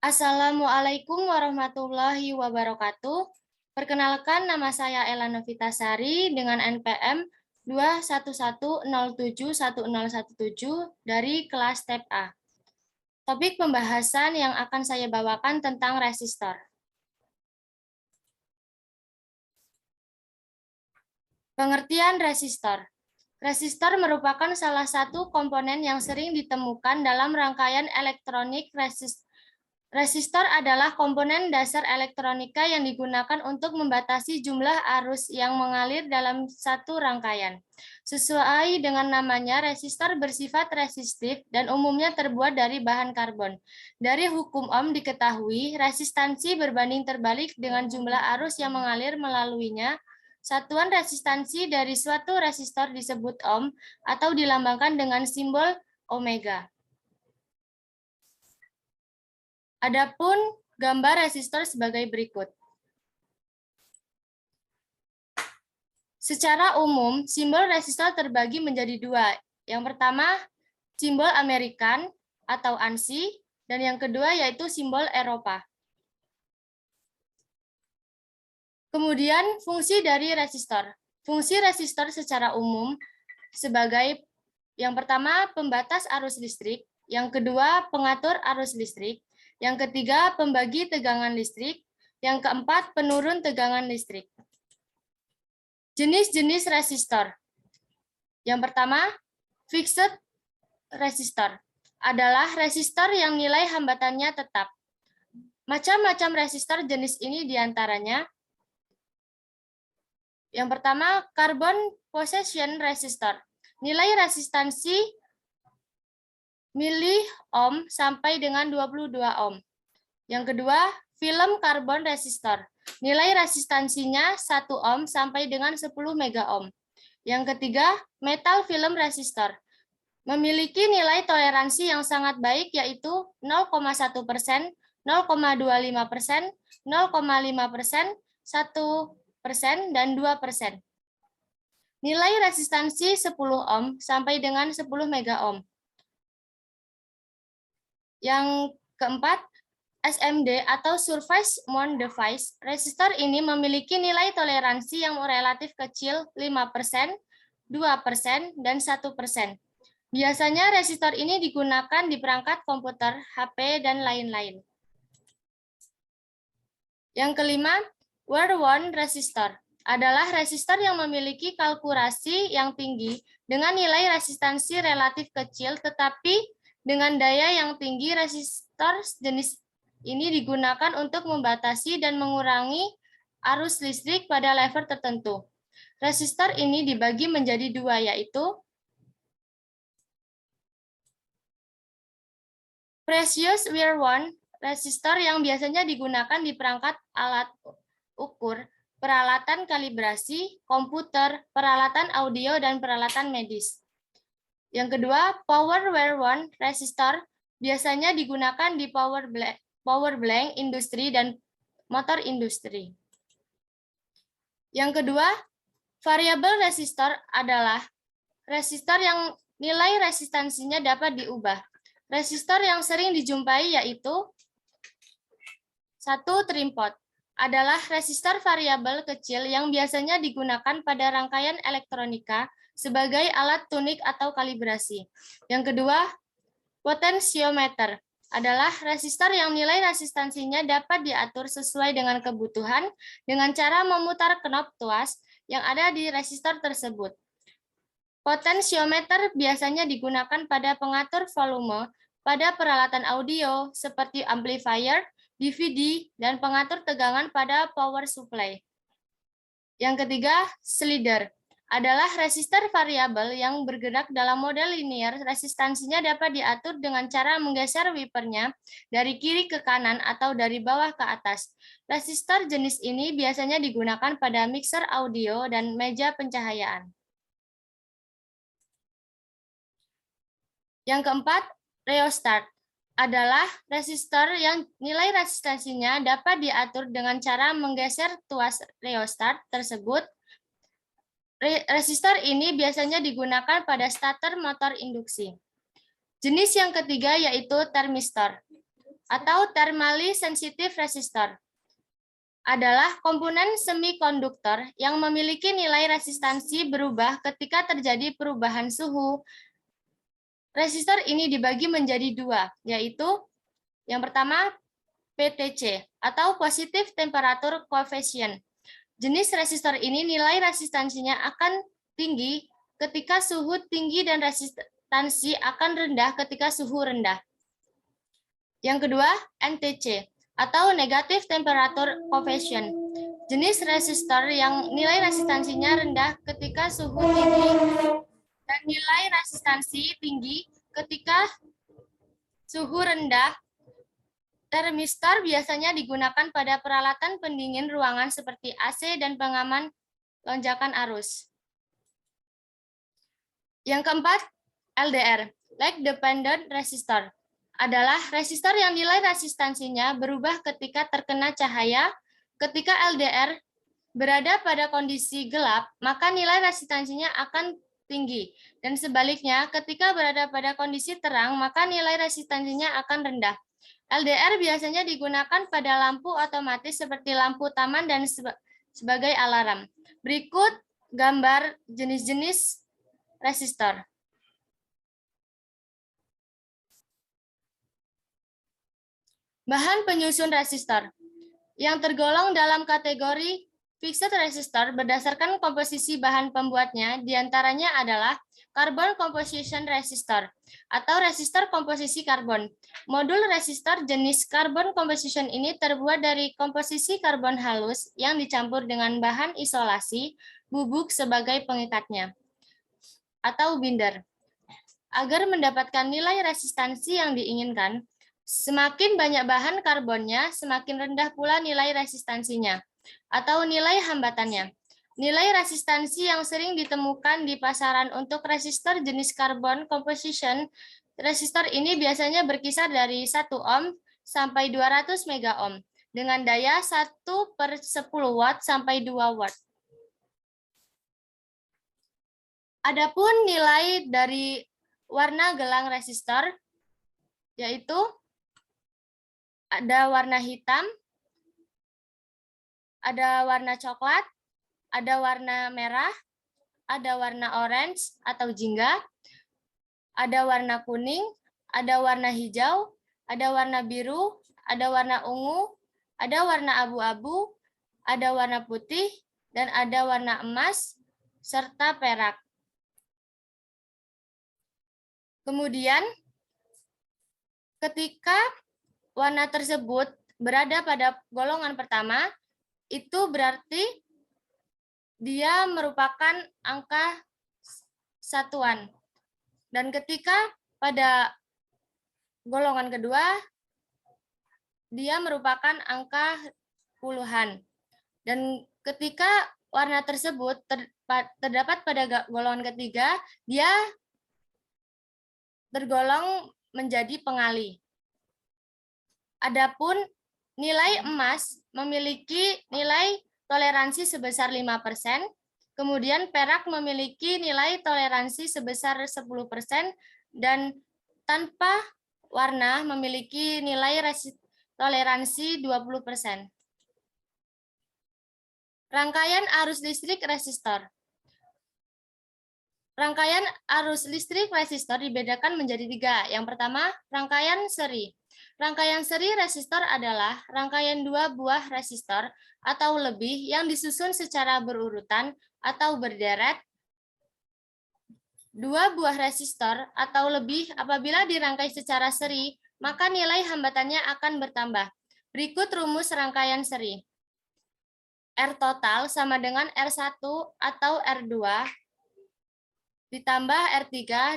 Assalamualaikum warahmatullahi wabarakatuh. Perkenalkan, nama saya Ela Novitasari dengan NPM 211071017 dari kelas TEP A. Topik pembahasan yang akan saya bawakan tentang resistor. Pengertian resistor. Resistor merupakan salah satu komponen yang sering ditemukan dalam rangkaian elektronik. Resistor adalah komponen dasar elektronika yang digunakan untuk membatasi jumlah arus yang mengalir dalam satu rangkaian. Sesuai dengan namanya, resistor bersifat resistif dan umumnya terbuat dari bahan karbon. Dari hukum Ohm diketahui, resistansi berbanding terbalik dengan jumlah arus yang mengalir melaluinya. Satuan resistansi dari suatu resistor disebut Ohm atau dilambangkan dengan simbol omega. Adapun gambar resistor sebagai berikut. Secara umum, simbol resistor terbagi menjadi dua. Yang pertama, simbol American atau ANSI, dan yang kedua yaitu simbol Eropa. Kemudian, fungsi dari resistor. Fungsi resistor secara umum sebagai yang pertama, pembatas arus listrik, yang kedua, pengatur arus listrik, yang ketiga, pembagi tegangan listrik. Yang keempat, penurun tegangan listrik. Jenis-jenis resistor. Yang pertama, fixed resistor adalah resistor yang nilai hambatannya tetap. Macam-macam resistor jenis ini diantaranya. Yang pertama, carbon possession resistor. Nilai resistansi mili-ohm sampai dengan 22 ohm. Yang kedua, film karbon resistor. Nilai resistansinya 1 ohm sampai dengan 10 mega ohm. Yang ketiga, metal film resistor. Memiliki nilai toleransi yang sangat baik yaitu 0,1%, 0,25%, 0,5%, 1%, dan 2%. Nilai resistansi 10 ohm sampai dengan 10 mega ohm. Yang keempat, SMD atau Surface Mount Device. Resistor ini memiliki nilai toleransi yang relatif kecil 5%, 2%, dan 1%. Biasanya resistor ini digunakan di perangkat komputer, HP, dan lain-lain. Yang kelima, wear-worn resistor adalah resistor yang memiliki kalkulasi yang tinggi dengan nilai resistansi relatif kecil tetapi dengan daya yang tinggi. Resistor jenis ini digunakan untuk membatasi dan mengurangi arus listrik pada level tertentu. Resistor ini dibagi menjadi dua, yaitu precious wear-worn resistor yang biasanya digunakan di perangkat alat ukur, peralatan kalibrasi, komputer, peralatan audio, dan peralatan medis. Yang kedua, power wear-worn resistor biasanya digunakan di power blank industri dan motor industri. Yang kedua, variable resistor adalah resistor yang nilai resistansinya dapat diubah. Resistor yang sering dijumpai yaitu 1. Trim pot adalah resistor variabel kecil yang biasanya digunakan pada rangkaian elektronika sebagai alat tunik atau kalibrasi. Yang kedua, potensiometer adalah resistor yang nilai resistansinya dapat diatur sesuai dengan kebutuhan dengan cara memutar knop tuas yang ada di resistor tersebut. Potensiometer biasanya digunakan pada pengatur volume pada peralatan audio seperti amplifier, DVD, dan pengatur tegangan pada power supply. Yang ketiga, slider adalah resistor variabel yang bergerak dalam model linear. Resistansinya dapat diatur dengan cara menggeser wipernya dari kiri ke kanan atau dari bawah ke atas. Resistor jenis ini biasanya digunakan pada mixer audio dan meja pencahayaan. Yang keempat, rheostat adalah resistor yang nilai resistansinya dapat diatur dengan cara menggeser tuas rheostat tersebut. Resistor ini biasanya digunakan pada starter motor induksi. Jenis yang ketiga yaitu termistor. atau thermally sensitive resistor adalah komponen semikonduktor yang memiliki nilai resistansi berubah ketika terjadi perubahan suhu. Resistor ini dibagi menjadi dua, yaitu yang pertama PTC atau Positive Temperature Coefficient. Jenis resistor ini nilai resistansinya akan tinggi ketika suhu tinggi dan resistansi akan rendah ketika suhu rendah. Yang kedua, NTC atau Negative Temperature Coefficient. Jenis resistor yang nilai resistansinya rendah ketika suhu tinggi dan nilai resistansi tinggi ketika suhu rendah. Termistor biasanya digunakan pada peralatan pendingin ruangan seperti AC dan pengaman lonjakan arus. Yang keempat, LDR, Lag Dependent Resistor, adalah resistor yang nilai resistansinya berubah ketika terkena cahaya. Ketika LDR berada pada kondisi gelap, maka nilai resistansinya akan tinggi. Dan sebaliknya, ketika berada pada kondisi terang, maka nilai resistansinya akan rendah. LDR biasanya digunakan pada lampu otomatis seperti lampu taman dan sebagai alarm. Berikut gambar jenis-jenis resistor. Bahan penyusun resistor yang tergolong dalam kategori fixed resistor berdasarkan komposisi bahan pembuatnya, diantaranya adalah carbon composition resistor atau resistor komposisi karbon. Modul resistor jenis carbon composition ini terbuat dari komposisi karbon halus yang dicampur dengan bahan isolasi bubuk sebagai pengikatnya atau binder. Agar mendapatkan nilai resistansi yang diinginkan, semakin banyak bahan karbonnya, semakin rendah pula nilai resistansinya atau nilai hambatannya. Nilai resistansi yang sering ditemukan di pasaran untuk resistor jenis carbon composition, resistor ini biasanya berkisar dari 1 ohm sampai 200 mega ohm dengan daya 1/10 watt sampai 2 watt. Adapun nilai dari warna gelang resistor yaitu ada warna hitam, ada warna coklat, ada warna merah, ada warna orange atau jingga, ada warna kuning, ada warna hijau, ada warna biru, ada warna ungu, ada warna abu-abu, ada warna putih, dan ada warna emas, serta perak. Kemudian, ketika warna tersebut berada pada golongan pertama, itu berarti dia merupakan angka satuan. Dan ketika pada golongan kedua, dia merupakan angka puluhan. Dan ketika warna tersebut terdapat pada golongan ketiga, dia tergolong menjadi pengali. Adapun nilai emas memiliki nilai toleransi sebesar 5%, kemudian perak memiliki nilai toleransi sebesar 10%, dan tanpa warna memiliki nilai toleransi 20%. Rangkaian arus listrik resistor. Rangkaian arus listrik resistor dibedakan menjadi 3. Yang pertama, rangkaian seri. Rangkaian seri resistor adalah rangkaian 2 buah resistor atau lebih yang disusun secara berurutan atau berderet. 2 buah resistor atau lebih apabila dirangkai secara seri, maka nilai hambatannya akan bertambah. Berikut rumus rangkaian seri. R total sama dengan R1 atau R2 ditambah R3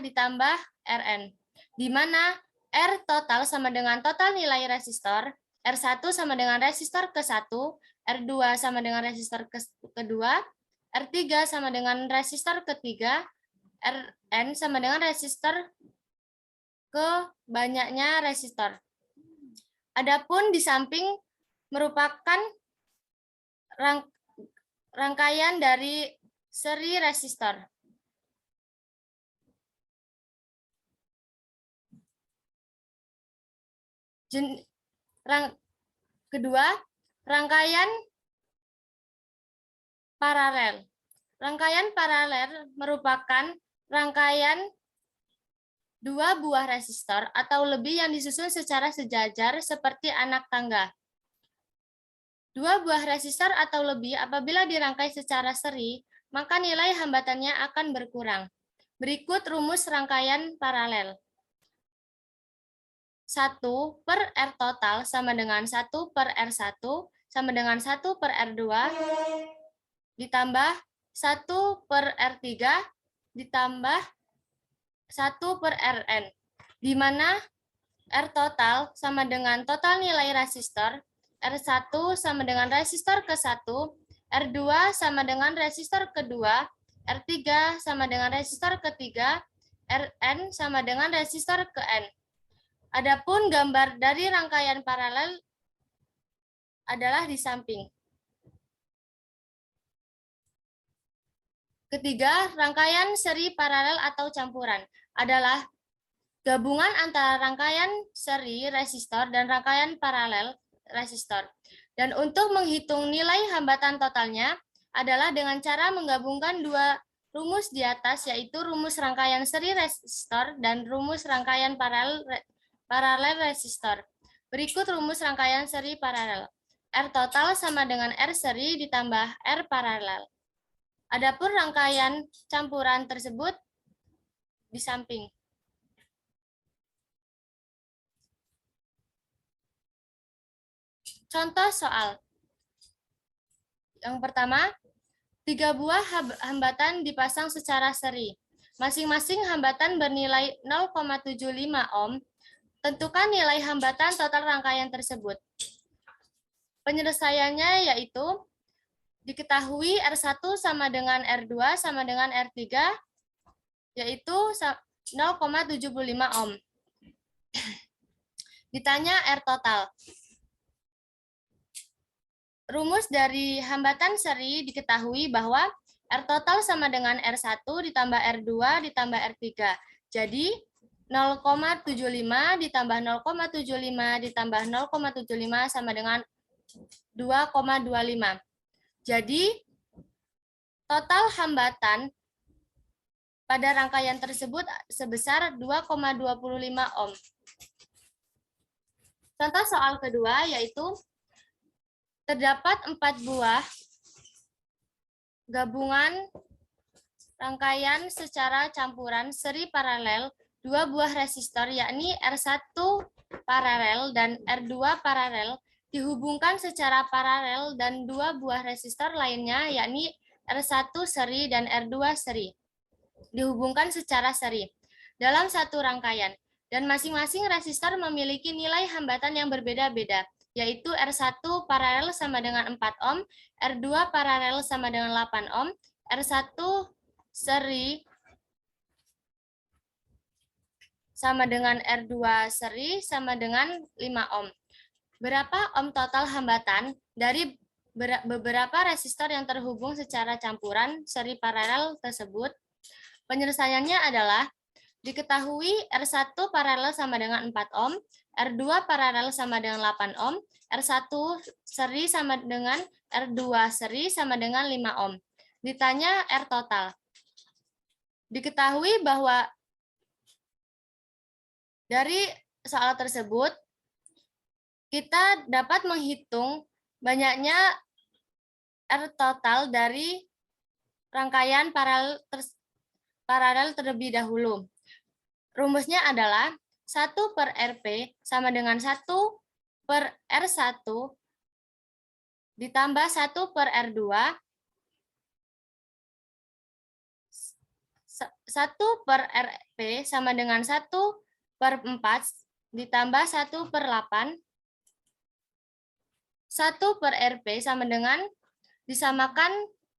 ditambah Rn, di mana R total sama dengan total nilai resistor, R1 sama dengan resistor ke-1, R2 sama dengan resistor kedua, R3 sama dengan resistor ketiga, Rn sama dengan resistor ke banyaknya resistor. Adapun di samping merupakan rangkaian dari seri resistor. Kedua, rangkaian paralel. Rangkaian paralel merupakan rangkaian dua buah resistor atau lebih yang disusun secara sejajar seperti anak tangga. Dua buah resistor atau lebih apabila dirangkai secara seri, maka nilai hambatannya akan berkurang. Berikut rumus rangkaian paralel. 1 per R total sama dengan 1 per R1 sama dengan 1 per R2 ditambah 1 per R3 ditambah 1 per Rn, di mana R total sama dengan total nilai resistor, R1 sama dengan resistor ke-1, R2 sama dengan resistor kedua, R3 sama dengan resistor ketiga, Rn sama dengan resistor ke N. Adapun gambar dari rangkaian paralel adalah di samping. Ketiga, rangkaian seri paralel atau campuran adalah gabungan antara rangkaian seri resistor dan rangkaian paralel resistor. Dan untuk menghitung nilai hambatan totalnya adalah dengan cara menggabungkan dua rumus di atas, yaitu rumus rangkaian seri resistor dan rumus rangkaian paralel resistor. Berikut rumus rangkaian seri paralel. R total sama dengan R seri ditambah R paralel. Adapun rangkaian campuran tersebut di samping. Contoh soal. Yang pertama, 3 buah hambatan dipasang secara seri. Masing-masing hambatan bernilai 0,75 ohm. Tentukan nilai hambatan total rangkaian tersebut. Penyelesaiannya yaitu diketahui R1 sama dengan R2 sama dengan R3, yaitu 0,75 ohm. Ditanya R total. Rumus dari hambatan seri diketahui bahwa R total sama dengan R1 ditambah R2 ditambah R3. Jadi 0,75 ditambah 0,75 ditambah 0,75 sama dengan 2,25. Jadi total hambatan pada rangkaian tersebut sebesar 2,25 ohm. Contoh soal kedua yaitu terdapat 4 buah gabungan rangkaian secara campuran seri paralel 2 buah resistor yakni R1 paralel dan R2 paralel dihubungkan secara paralel dan 2 buah resistor lainnya yakni R1 seri dan R2 seri dihubungkan secara seri dalam satu rangkaian dan masing-masing resistor memiliki nilai hambatan yang berbeda-beda, yaitu R1 paralel sama dengan 4 ohm, R2 paralel sama dengan 8 ohm, R1 seri sama dengan R2 seri sama dengan 5 ohm. Berapa ohm total hambatan dari beberapa resistor yang terhubung secara campuran seri paralel tersebut? Penyelesaiannya adalah diketahui R1 paralel sama dengan 4 ohm, R2 paralel sama dengan 8 ohm, R1 seri sama dengan R2 seri sama dengan 5 ohm. Ditanya R total. Diketahui bahwa dari soal tersebut, kita dapat menghitung banyaknya R total dari rangkaian paralel terlebih dahulu. Rumusnya adalah 1 per Rp sama dengan 1 per R1 ditambah 1 per R2 1 per Rp sama dengan 1 per 4 ditambah 1 per 8 1 per Rp sama dengan disamakan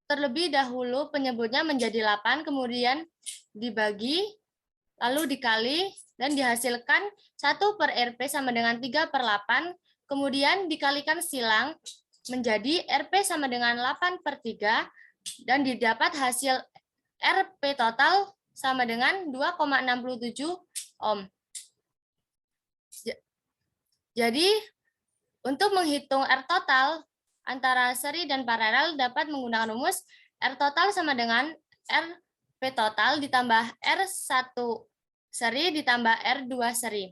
terlebih dahulu penyebutnya menjadi 8, kemudian dibagi, lalu dikali, dan dihasilkan 1 per Rp sama dengan 3 per 8, kemudian dikalikan silang menjadi Rp sama dengan 8 per 3, dan didapat hasil Rp total sama dengan 2,67 ohm. Jadi, Untuk menghitung R total antara seri dan paralel dapat menggunakan rumus R total sama dengan RP total ditambah R1 seri ditambah R2 seri.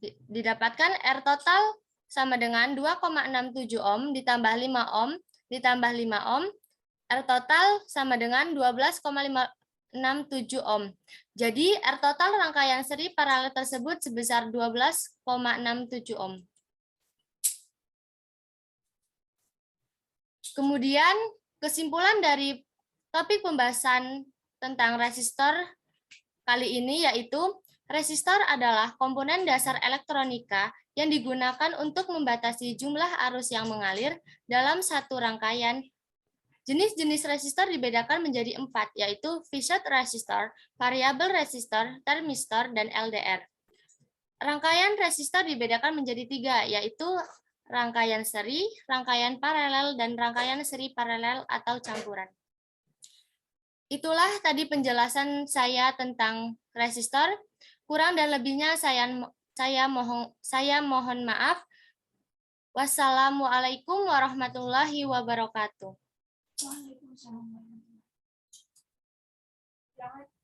Didapatkan R total sama dengan 2,67 ohm ditambah 5 ohm ditambah 5 ohm. R total sama dengan 12,567 ohm. Jadi R total rangkaian seri paralel tersebut sebesar 12,67 ohm. Kemudian kesimpulan dari topik pembahasan tentang resistor kali ini yaitu resistor adalah komponen dasar elektronika yang digunakan untuk membatasi jumlah arus yang mengalir dalam satu rangkaian. Jenis-jenis resistor dibedakan menjadi 4, yaitu Fisher resistor, variabel resistor, termistor, dan LDR. Rangkaian resistor dibedakan menjadi 3, yaitu rangkaian seri, rangkaian paralel, dan rangkaian seri paralel atau campuran. Itulah tadi penjelasan saya tentang resistor. Kurang dan lebihnya saya mohon maaf. Wassalamualaikum warahmatullahi wabarakatuh. Waalaikumsalam warahmatullahi wabarakatuh.